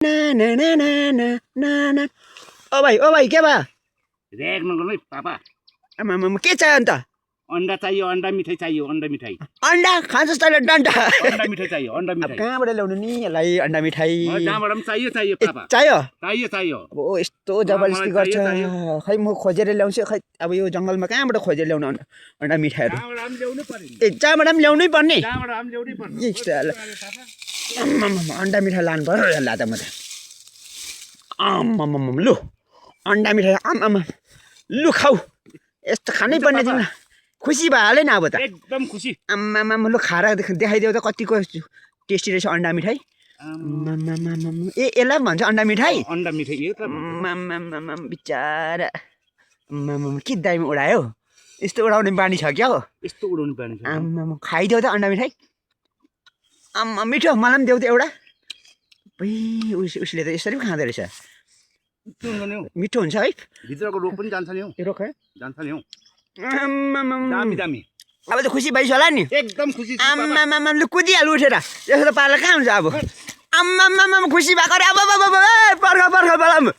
ना ना ना ना ना ना ना ओ भाइ के भयो रेग नगर्नु है पापा आमा के चाहियो अन्त अन्डा चाहियो अन्डा मिठाई चाहियो अन्डा मिठाई अन्डा खान्छस् तैँले डन्डा अन्डा मिठाई चाहियो अन्डा अब मिठाई कहाँबाट ल्याउनु नि यसलाई अन्डा मिठाई जहाँबाट पनि चाहियो पापा चाहियो चाहियो अब यस्तो जबरजस्ती गर्छ चाहियो। खै म खोजेर ल्याउँछु खै अब यो जङ्गलमा कहाँबाट खोजेर ल्याउनु अन्डा मिठाईहरू जहाँबाट पनि ल्याउनु पर्यो ए जहाँबाट पनि ल्याउनै पर्ने जहाँबाट पनि ल्याउनै पर्छ यस्तो अन्डा मिठाई लानु पर्यो यसलाई त म त आम्माम लु अन्डा मिठाई आम्मामा लु खाऊ यस्तो खानै पर्ने तिमीलाई खुसी भइहाल्यो नि अब त एकदम खुसी आम्मामा लु खाएर देखाइदेऊ त कतिको टेस्टी रहेछ अन्डा मिठाई ए यसलाई पनि भन्छ अन्डा मिठाई अन्डा मिठाई यो त बिचारा के दामी उडायो यस्तो उडाउने बानी छ क्या हो यस्तो उडाउनु पर्ने छ आम्मामा खाइदेऊ त अन्डा मिठाई आम्मा मिठो मलाई पनि देऊ त एउटा उसले त यसरी पनि खाँदो रहेछ मिठो हुन्छ है भित्रको रोग पनि जान्छ नि हौ रोक है जान्छ नि हौ आम्मामा दामी दामी अब त खुसी भइस होला नि एकदम खुसी छु पापा आम्मामा लु कुदिहाल्नु उठेर यसो त पारा कहाँ हुन्छ अब आम्मामा खुसी भएको रे अब पर्ख बलाम